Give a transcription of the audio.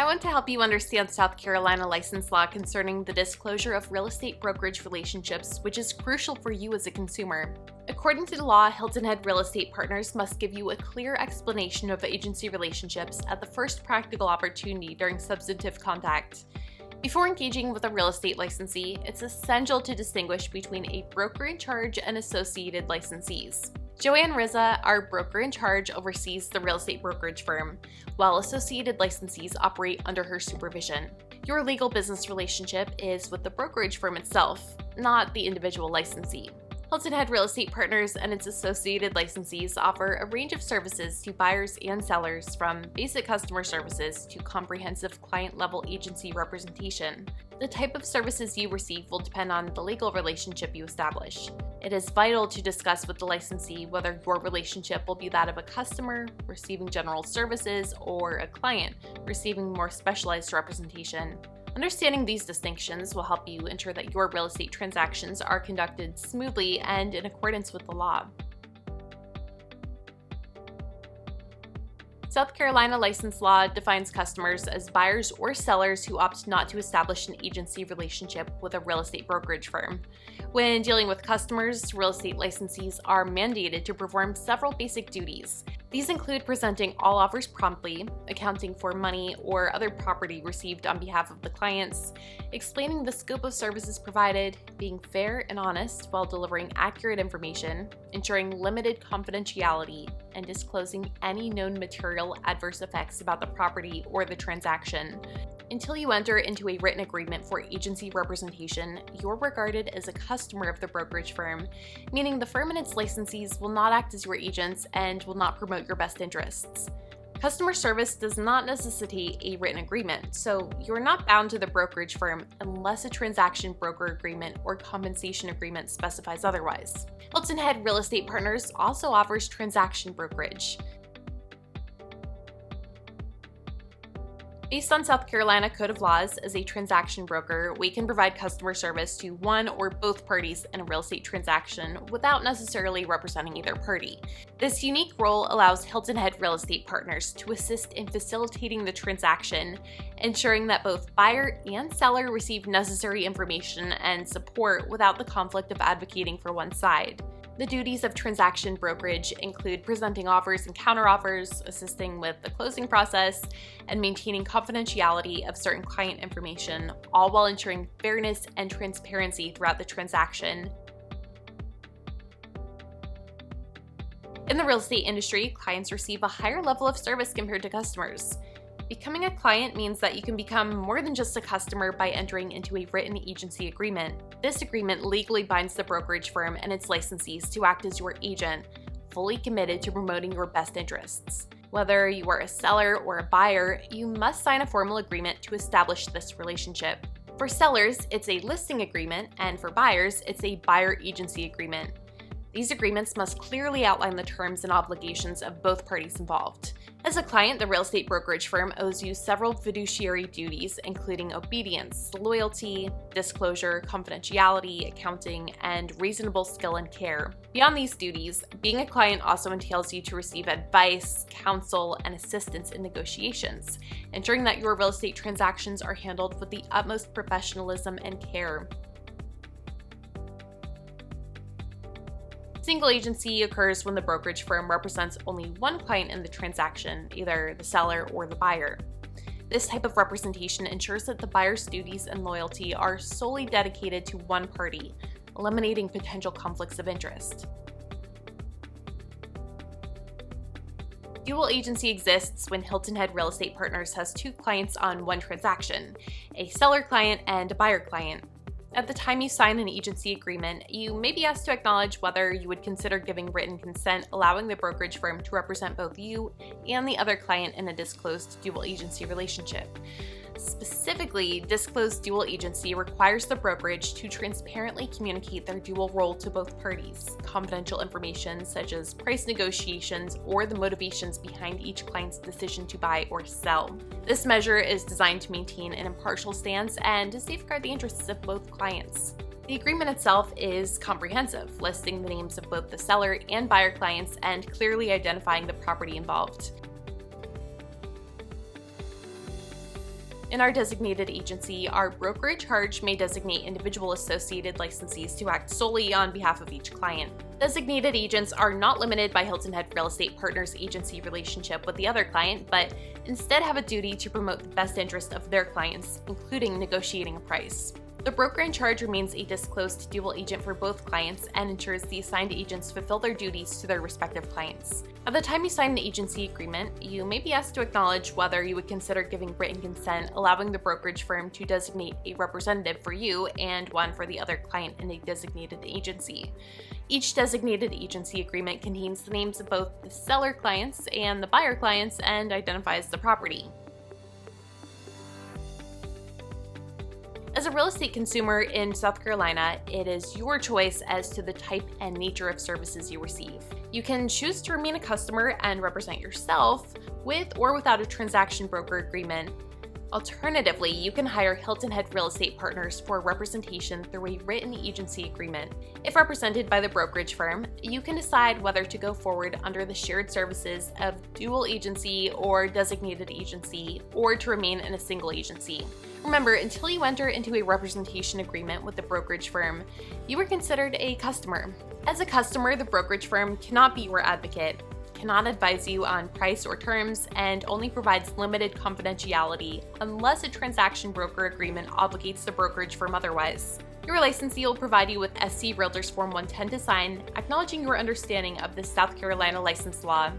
I want to help you understand South Carolina license law concerning the disclosure of real estate brokerage relationships, which is crucial for you as a consumer. According to the law, Hilton Head Real Estate Partners must give you a clear explanation of agency relationships at the first practical opportunity during substantive contact. Before engaging with a real estate licensee, it's essential to distinguish between a broker in charge and associated licensees. Joanne Rizza, our broker in charge, oversees the real estate brokerage firm, while associated licensees operate under her supervision. Your legal business relationship is with the brokerage firm itself, not the individual licensee. Hilton Head Real Estate Partners and its associated licensees offer a range of services to buyers and sellers, from basic customer services to comprehensive client-level agency representation. The type of services you receive will depend on the legal relationship you establish. It is vital to discuss with the licensee whether your relationship will be that of a customer receiving general services or a client receiving more specialized representation. Understanding these distinctions will help you ensure that your real estate transactions are conducted smoothly and in accordance with the law. South Carolina license law defines customers as buyers or sellers who opt not to establish an agency relationship with a real estate brokerage firm. When dealing with customers, real estate licensees are mandated to perform several basic duties. These include presenting all offers promptly, accounting for money or other property received on behalf of the clients, explaining the scope of services provided, being fair and honest while delivering accurate information, ensuring limited confidentiality, and disclosing any known material adverse effects about the property or the transaction. Until you enter into a written agreement for agency representation, you're regarded as a customer of the brokerage firm, meaning the firm and its licensees will not act as your agents and will not promote your best interests. Customer service does not necessitate a written agreement, so you're not bound to the brokerage firm unless a transaction broker agreement or compensation agreement specifies otherwise. Hilton Head Real Estate Partners also offers transaction brokerage. Based on South Carolina Code of Laws, as a transaction broker, we can provide customer service to one or both parties in a real estate transaction without necessarily representing either party. This unique role allows Hilton Head Real Estate Partners to assist in facilitating the transaction, ensuring that both buyer and seller receive necessary information and support without the conflict of advocating for one side. The duties of transaction brokerage include presenting offers and counteroffers, assisting with the closing process, and maintaining confidentiality of certain client information, all while ensuring fairness and transparency throughout the transaction. In the real estate industry, clients receive a higher level of service compared to customers. Becoming a client means that you can become more than just a customer by entering into a written agency agreement. This agreement legally binds the brokerage firm and its licensees to act as your agent, fully committed to promoting your best interests. Whether you are a seller or a buyer, you must sign a formal agreement to establish this relationship. For sellers, it's a listing agreement, and for buyers, it's a buyer agency agreement. These agreements must clearly outline the terms and obligations of both parties involved. As a client, the real estate brokerage firm owes you several fiduciary duties, including obedience, loyalty, disclosure, confidentiality, accounting, and reasonable skill and care. Beyond these duties, being a client also entails you to receive advice, counsel, and assistance in negotiations, ensuring that your real estate transactions are handled with the utmost professionalism and care. Single agency occurs when the brokerage firm represents only one client in the transaction, either the seller or the buyer. This type of representation ensures that the buyer's duties and loyalty are solely dedicated to one party, eliminating potential conflicts of interest. Dual agency exists when Hilton Head Real Estate Partners has two clients on one transaction, a seller client and a buyer client. At the time you sign an agency agreement, you may be asked to acknowledge whether you would consider giving written consent, allowing the brokerage firm to represent both you and the other client in a disclosed dual agency relationship. Specifically, disclosed dual agency requires the brokerage to transparently communicate their dual role to both parties. Confidential information such as price negotiations or the motivations behind each client's decision to buy or sell. This measure is designed to maintain an impartial stance and to safeguard the interests of both clients. The agreement itself is comprehensive, listing the names of both the seller and buyer clients and clearly identifying the property involved. In our designated agency, our brokerage charge may designate individual associated licensees to act solely on behalf of each client. Designated agents are not limited by Hilton Head Real Estate Partners' agency relationship with the other client, but instead have a duty to promote the best interest of their clients, including negotiating a price. The broker in charge remains a disclosed dual agent for both clients and ensures the assigned agents fulfill their duties to their respective clients. At the time you sign an agency agreement, you may be asked to acknowledge whether you would consider giving written consent, allowing the brokerage firm to designate a representative for you and one for the other client in a designated agency. Each designated agency agreement contains the names of both the seller clients and the buyer clients and identifies the property. As a real estate consumer in South Carolina, it is your choice as to the type and nature of services you receive. You can choose to remain a customer and represent yourself with or without a transaction broker agreement. Alternatively, you can hire Hilton Head Real Estate Partners for representation through a written agency agreement. If represented by the brokerage firm, you can decide whether to go forward under the shared services of dual agency or designated agency, or to remain in a single agency. Remember, until you enter into a representation agreement with the brokerage firm, you are considered a customer. As a customer, the brokerage firm cannot be your advocate, cannot advise you on price or terms, and only provides limited confidentiality unless a transaction broker agreement obligates the brokerage firm otherwise. Your licensee will provide you with SC Realtors Form 110 to sign, acknowledging your understanding of the South Carolina license law.